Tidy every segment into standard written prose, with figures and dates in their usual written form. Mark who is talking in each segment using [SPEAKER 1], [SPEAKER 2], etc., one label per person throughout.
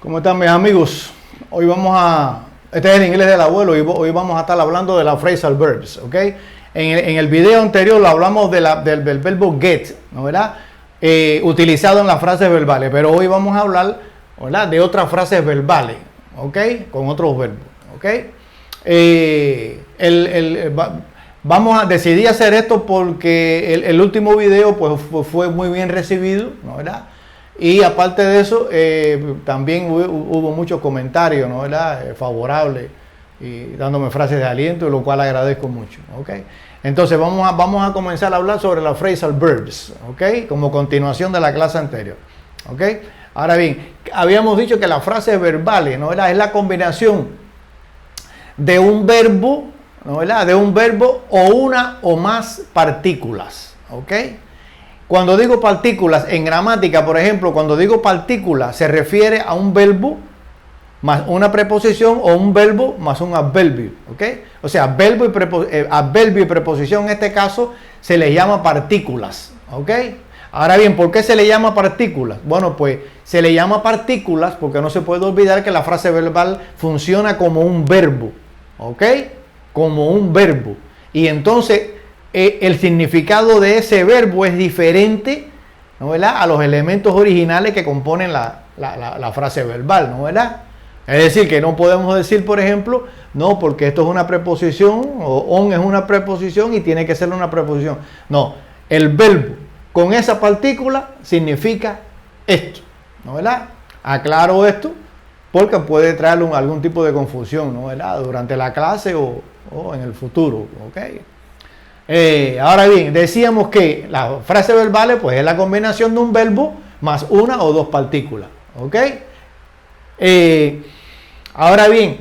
[SPEAKER 1] ¿Cómo están mis amigos? Hoy este es el inglés del abuelo y hoy vamos a estar hablando de las phrasal verbs, ¿ok? En el video anterior lo hablamos del verbo get, ¿no, verdad? Utilizado en las frases verbales, pero hoy vamos a hablar, ¿verdad?, de otras frases verbales, ¿ok? Con otros verbos, ¿ok? Decidí hacer esto porque el último video pues, fue muy bien recibido, ¿no, verdad? Y aparte de eso, también hubo muchos comentarios, ¿no, verdad?, favorables y dándome frases de aliento, lo cual agradezco mucho, ¿ok? Entonces vamos a comenzar a hablar sobre las phrasal verbs, ¿ok? Como continuación de la clase anterior, ¿ok? Ahora bien, habíamos dicho que las frases verbales, ¿no, verdad?, es la combinación de un verbo, ¿no, verdad?, de un verbo o una o más partículas, ¿ok? Cuando digo partículas en gramática, por ejemplo, cuando digo partícula se refiere a un verbo más una preposición o un verbo más un adverbio, ¿ok? O sea, adverbio y preposición en este caso se les llama partículas, ¿ok? Ahora bien, ¿por qué se le llama partículas? Bueno, pues se le llama partículas porque no se puede olvidar que la frase verbal funciona como un verbo, ¿ok? Como un verbo. Y entonces el significado de ese verbo es diferente, ¿no, verdad?, a los elementos originales que componen la frase verbal, ¿no, verdad? Es decir, que no podemos decir, por ejemplo, no, porque esto es una preposición, o on es una preposición y tiene que ser una preposición. No, el verbo con esa partícula significa esto, ¿no, verdad? Aclaro esto porque puede traer algún tipo de confusión, ¿no, verdad?, durante la clase o en el futuro, ¿ok? Ahora bien, decíamos que las frases verbales pues es la combinación de un verbo más una o dos partículas, ¿ok? Ahora bien,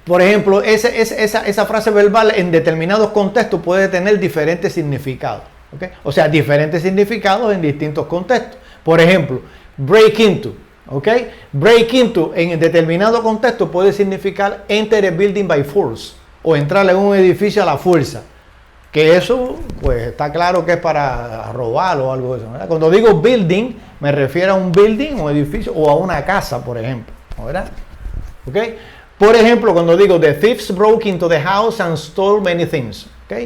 [SPEAKER 1] por ejemplo, esa frase verbal en determinados contextos puede tener diferentes significados, ¿ok? O sea, diferentes significados en distintos contextos. Por ejemplo, break into, ¿ok? Break into en determinado contexto puede significar enter a building by force o entrar en un edificio a la fuerza. Que eso, pues está claro que es para robar o algo de eso, ¿verdad? Cuando digo building, me refiero a un building, un edificio o a una casa, por ejemplo, ¿verdad? ¿Ok? Por ejemplo, cuando digo the thieves broke into the house and stole many things, ¿ok?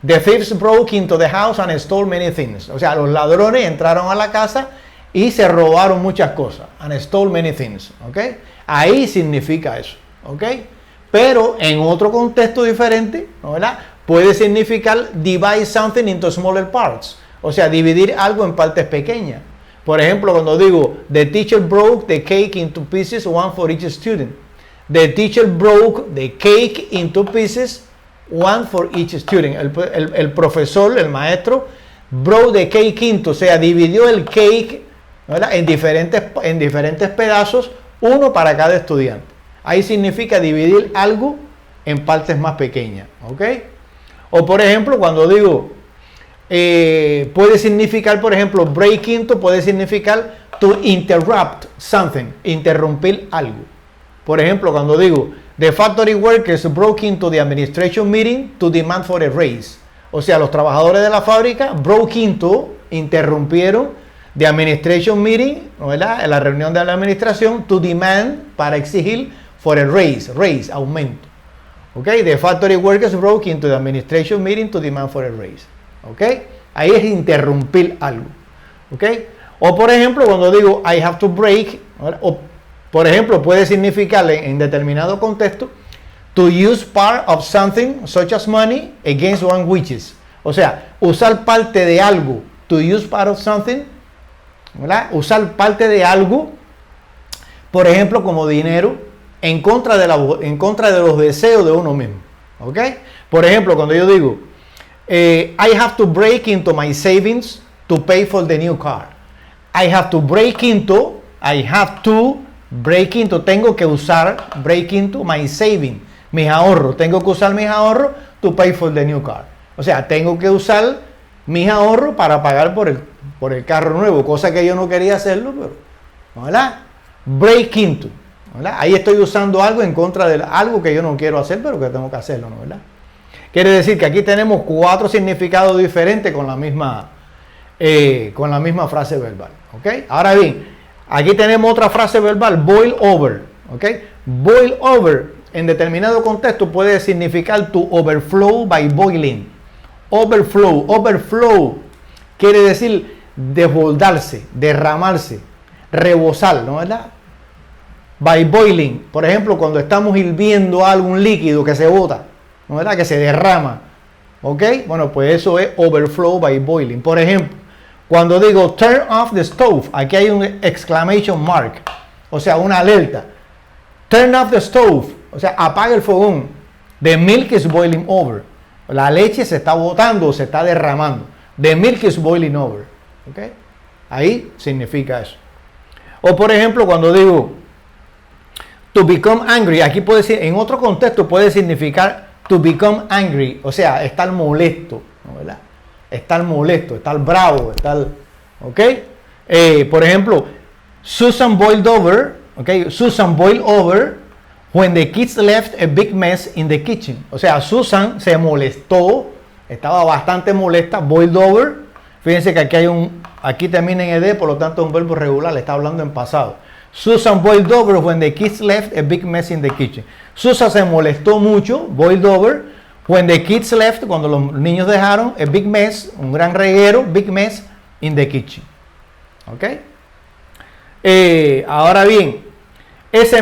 [SPEAKER 1] The thieves broke into the house and stole many things. O sea, los ladrones entraron a la casa y se robaron muchas cosas. And stole many things, ¿ok? Ahí significa eso, ¿ok? Pero en otro contexto diferente, ¿no, verdad?, puede significar divide something into smaller parts. O sea, dividir algo en partes pequeñas. Por ejemplo, cuando digo, the teacher broke the cake into pieces, one for each student. The teacher broke the cake into pieces, one for each student. El profesor, el maestro, broke the cake into, o sea, dividió el cake, ¿verdad?, en diferentes pedazos, uno para cada estudiante. Ahí significa dividir algo en partes más pequeñas, ¿ok? O por ejemplo, cuando digo, puede significar, por ejemplo, break into, puede significar to interrupt something, interrumpir algo. Por ejemplo, cuando digo, the factory workers broke into the administration meeting to demand for a raise. O sea, los trabajadores de la fábrica broke into, interrumpieron the administration meeting, ¿no, verdad?, en la reunión de la administración, to demand, para exigir, for a raise, aumento. Okay, the factory workers broke into the administration meeting to demand for a raise. Okay, ahí es interrumpir algo. Okay, o por ejemplo, cuando digo I have to break, o por ejemplo, puede significar en determinado contexto to use part of something such as money against one wishes. O sea, usar parte de algo, to use part of something, ¿verdad?, usar parte de algo, por ejemplo, como dinero, en contra de los deseos de uno mismo, ¿ok? Por ejemplo, cuando yo digo, I have to break into my savings to pay for the new car. Tengo que usar, break into my savings, mis ahorros. Tengo que usar mis ahorros to pay for the new car. O sea, tengo que usar mis ahorros para pagar por el carro nuevo, cosa que yo no quería hacerlo, pero, ¿verdad? Break into. ¿verdad? Ahí estoy usando algo en contra de algo que yo no quiero hacer, pero que tengo que hacerlo, ¿no? ¿Verdad? Quiere decir que aquí tenemos 4 significados diferentes con la misma frase verbal, ¿ok? Ahora bien, Aquí tenemos otra frase verbal, boil over. ¿Ok? Boil over en determinado contexto puede significar to overflow by boiling. Overflow quiere decir desbordarse, derramarse, rebosar, ¿no es verdad? By boiling, por ejemplo, cuando estamos hirviendo algún líquido que se bota, ¿no es verdad? Que se derrama, ¿ok? Bueno, pues eso es overflow by boiling. Por ejemplo, cuando digo turn off the stove, aquí hay un exclamation mark, o sea, una alerta. Turn off the stove, o sea, apaga el fogón. The milk is boiling over. La leche se está botando o se está derramando. The milk is boiling over. ¿Ok? Ahí significa eso. O por ejemplo, cuando digo to become angry, aquí puede ser, en otro contexto puede significar to become angry, o sea, estar molesto, ¿no? ¿Verdad? Estar molesto, estar bravo, estar, ¿ok? Por ejemplo, Susan boiled over, ¿ok? Susan boiled over when the kids left a big mess in the kitchen. O sea, Susan se molestó, estaba bastante molesta, boiled over. Fíjense que aquí termina en ed, por lo tanto es un verbo regular, le está hablando en pasado. Susan boiled over when the kids left a big mess in the kitchen. Susan se molestó mucho, boiled over, when the kids left, cuando los niños dejaron, a big mess, un gran reguero, big mess in the kitchen. ¿Ok? Ahora bien, esa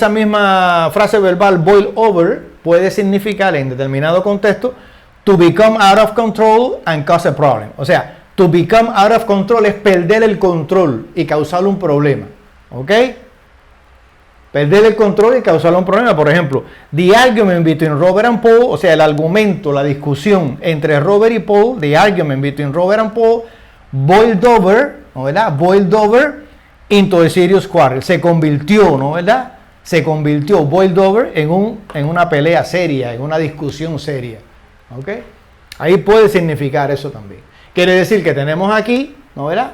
[SPEAKER 1] misma frase verbal, boil over, puede significar en determinado contexto, to become out of control and cause a problem. O sea, to become out of control es perder el control y causar un problema. ¿Ok? Perder el control y causar un problema. Por ejemplo, the argument between Robert and Paul, o sea, el argumento, la discusión entre Robert y Paul, the argument between Robert and Paul, boiled over, ¿no verdad? Boiled over into a serious quarrel. Se convirtió, ¿no verdad? Se convirtió, boiled over, en una pelea seria, en una discusión seria. ¿Ok? Ahí puede significar eso también. Quiere decir que tenemos aquí, ¿no verdad?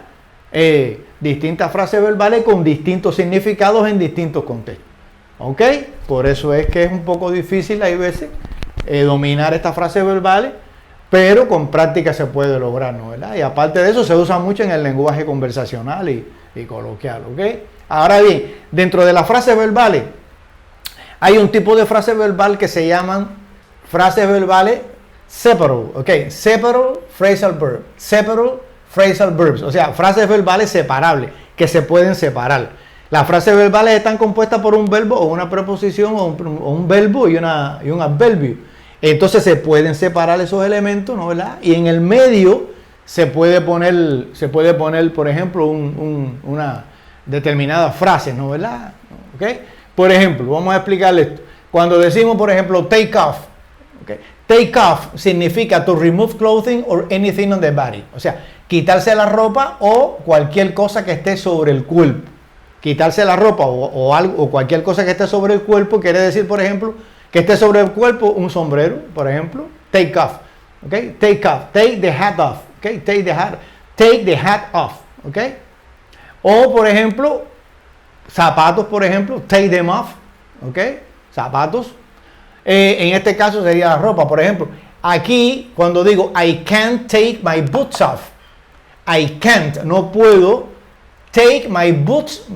[SPEAKER 1] Distintas frases verbales con distintos significados en distintos contextos. ¿Ok? Por eso es que es un poco difícil, hay veces, dominar estas frases verbales, pero con práctica se puede lograr, ¿no verdad? Y aparte de eso, se usa mucho en el lenguaje conversacional y coloquial. ¿Ok? Ahora bien, dentro de las frases verbales, hay un tipo de frase verbal que se llaman frases verbales separable, ¿ok? Separable phrasal verb. Separable phrasal verbs, o sea, frases verbales separables, que se pueden separar. Las frases verbales están compuestas por un verbo o una preposición o un verbo y un adverbio. Entonces se pueden separar esos elementos, ¿no verdad? Y en el medio se puede poner, por ejemplo, una determinada frase, ¿no verdad? ¿Ok? Por ejemplo, vamos a explicarle esto. Cuando decimos, por ejemplo, take off, ¿ok? Take off significa to remove clothing or anything on the body. O sea, quitarse la ropa o cualquier cosa que esté sobre el cuerpo. Quitarse la ropa o cualquier cosa que esté sobre el cuerpo quiere decir, por ejemplo, que esté sobre el cuerpo un sombrero, por ejemplo. Take off. ¿Ok? Take off. Take the hat off. ¿Ok? Take the hat off. ¿Ok? O, por ejemplo, zapatos, por ejemplo. Take them off. ¿Ok? Zapatos. En este caso sería la ropa, por ejemplo. Aquí, cuando digo I can't take my boots off, I can't, no puedo. Take my boots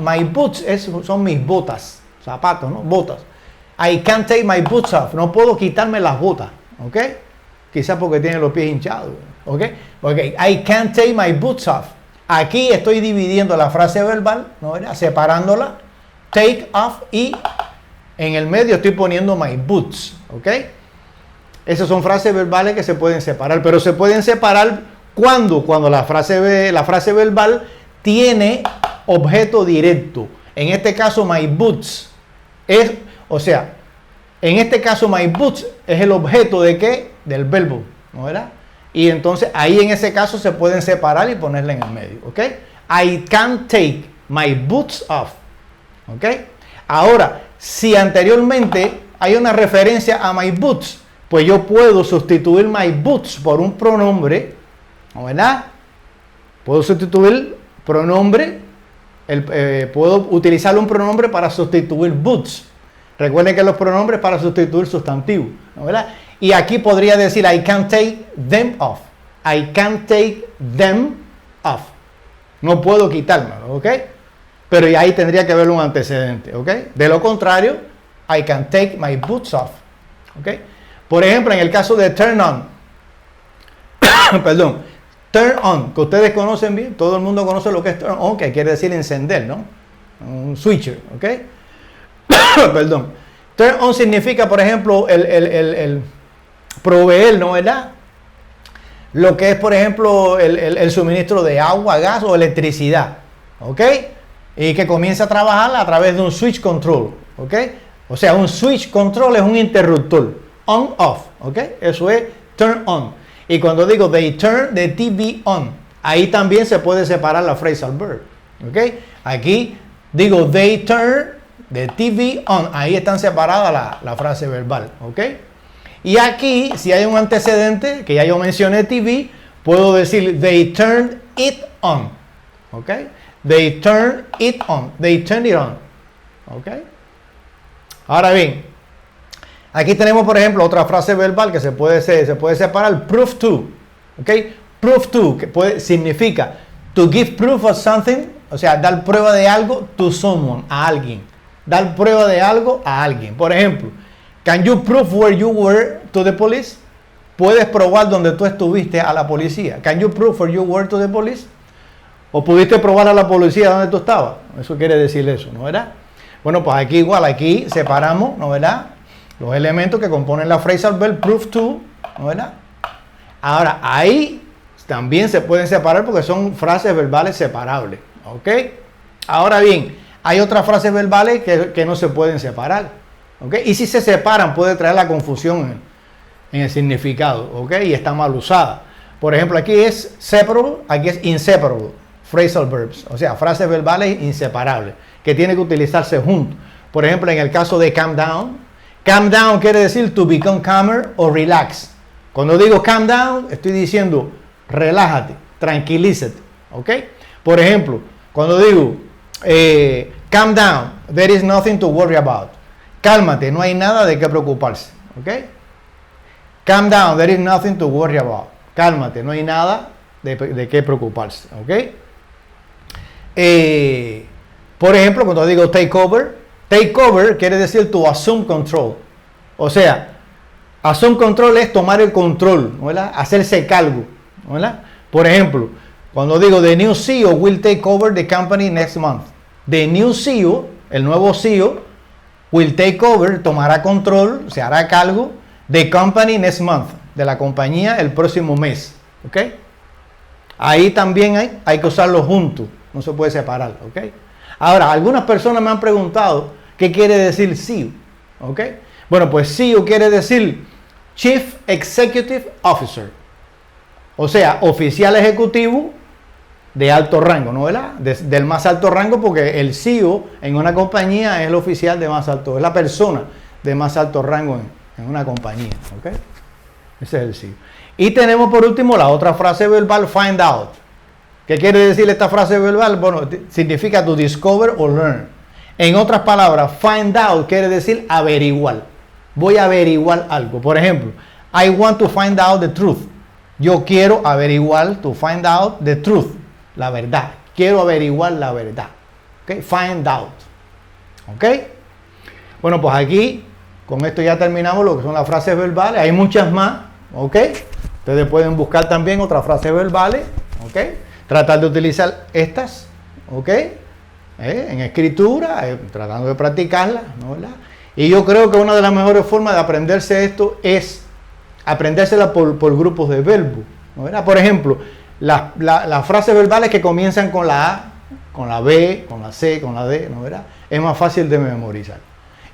[SPEAKER 1] son mis botas, zapatos, ¿no? Botas. I can't take my boots off, no puedo quitarme las botas, ¿ok? Quizás porque tiene los pies hinchados, ¿ok? I can't take my boots off. Aquí estoy dividiendo la frase verbal, ¿no? Separándola, take off, y en el medio estoy poniendo my boots, ¿ok? Esas son frases verbales que se pueden separar, pero se pueden separar cuando la frase verbal tiene objeto directo. En este caso, my boots en este caso, my boots es el objeto de ¿qué? Del verbo, ¿no verdad? Y entonces ahí en ese caso se pueden separar y ponerla en el medio, ¿ok? I can't take my boots off, ¿ok? Ahora, si anteriormente hay una referencia a my boots, pues yo puedo sustituir my boots por un pronombre, ¿no verdad? Puedo sustituir pronombre, puedo utilizar un pronombre para sustituir boots. Recuerden que los pronombres para sustituir sustantivos, ¿no verdad? Y aquí podría decir I can't take them off. I can't take them off. No puedo quitármelo, ¿ok? pero ahí tendría que haber un antecedente, ¿ok? De lo contrario, I can take my boots off, ¿ok? Por ejemplo, en el caso de turn on, perdón, turn on, que ustedes conocen bien, todo el mundo conoce lo que es turn on, que quiere decir encender, ¿no? Un switcher, ¿ok? Perdón. Turn on significa, por ejemplo, el proveer, ¿no? ¿Verdad? Lo que es, por ejemplo, el suministro de agua, gas o electricidad, ¿ok? Y que comienza a trabajar a través de un switch control, ¿ok? O sea, un switch control es un interruptor, on-off, ¿ok? Eso es turn on. Y cuando digo they turn the TV on, ahí también se puede separar la phrasal verb, ¿ok? Aquí digo they turn the TV on, ahí están separadas la frase verbal, ¿ok? Y aquí, si hay un antecedente, que ya yo mencioné TV, puedo decir they turned it on, ¿ok? They turned it on, they turned it on, ¿ok? Ahora bien, aquí tenemos, por ejemplo, otra frase verbal que se puede separar, prove to, ¿ok? Prove to, que significa to give proof of something, o sea, dar prueba de algo to someone, a alguien. Dar prueba de algo a alguien. Por ejemplo, can you prove where you were to the police? ¿Puedes probar donde tú estuviste a la policía? Can you prove where you were to the police? ¿O pudiste probar a la policía donde tú estabas? Eso quiere decir eso, ¿no verdad? Bueno, pues aquí igual, aquí separamos, ¿no verdad? Los elementos que componen la phrasal verb prove to, ¿no verdad? Ahora, ahí también se pueden separar porque son frases verbales separables, ¿ok? Ahora bien, hay otras frases verbales que no se pueden separar, ¿ok? Y si se separan puede traer la confusión en el significado, ¿ok? Y está mal usada. Por ejemplo, aquí es separable, aquí es inseparable, phrasal verbs, o sea, frases verbales inseparables, que tienen que utilizarse juntos. Por ejemplo, en el caso de calm down quiere decir to become calmer o relax. Cuando digo calm down, estoy diciendo relájate, tranquilízate, ¿ok? Por ejemplo, cuando digo calm down, there is nothing to worry about. Cálmate, no hay nada de qué preocuparse, ¿ok? Calm down, there is nothing to worry about. Cálmate, no hay nada de qué preocuparse, ¿ok? Por ejemplo, cuando digo take over quiere decir to assume control. O sea, assume control es tomar el control, ¿verdad? Hacerse cargo, ¿verdad? Por ejemplo, cuando digo the new CEO will take over the company next month. The new CEO, el nuevo CEO, will take over, tomará control, se hará cargo the company next month, de la compañía el próximo mes, ¿ok? Ahí también hay que usarlo juntos, no se puede separar, ¿ok? Ahora, algunas personas me han preguntado qué quiere decir CEO, ¿ok? Bueno, pues CEO quiere decir Chief Executive Officer, o sea, oficial ejecutivo de alto rango, ¿no verdad? Del más alto rango, porque el CEO en una compañía es el oficial de más alto, es la persona de más alto rango en una compañía, ¿ok? Ese es el CEO. Y tenemos por último la otra frase verbal, find out. ¿Qué quiere decir esta frase verbal? Bueno, significa to discover or learn. En otras palabras, find out quiere decir averiguar. Voy a averiguar algo. Por ejemplo, I want to find out the truth. Yo quiero averiguar, to find out the truth. La verdad. Quiero averiguar la verdad. ¿Ok? Find out. ¿Ok? Bueno, pues aquí, con esto ya terminamos lo que son las frases verbales. Hay muchas más. ¿Ok? Ustedes pueden buscar también otras frases verbales. ¿Ok? Tratar de utilizar estas. ¿Ok? En escritura, tratando de practicarlas, ¿no verdad? Y yo creo que una de las mejores formas de aprenderse esto es aprendérsela por grupos de verbos, ¿no verdad? Por ejemplo, las frases verbales que comienzan con la A, con la B, con la C, con la D, ¿no verdad? Es más fácil de memorizar.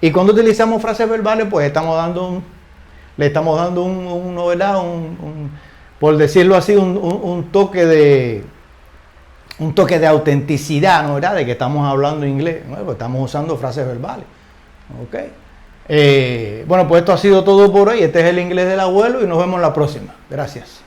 [SPEAKER 1] Y cuando utilizamos frases verbales, pues le estamos dando un ¿no verdad? Por decirlo así, un toque de autenticidad, ¿no verdad? De que estamos hablando inglés, ¿no? Pues estamos usando frases verbales, ¿ok? Bueno, pues esto ha sido todo por hoy. Este es el inglés del abuelo y nos vemos la próxima. Gracias.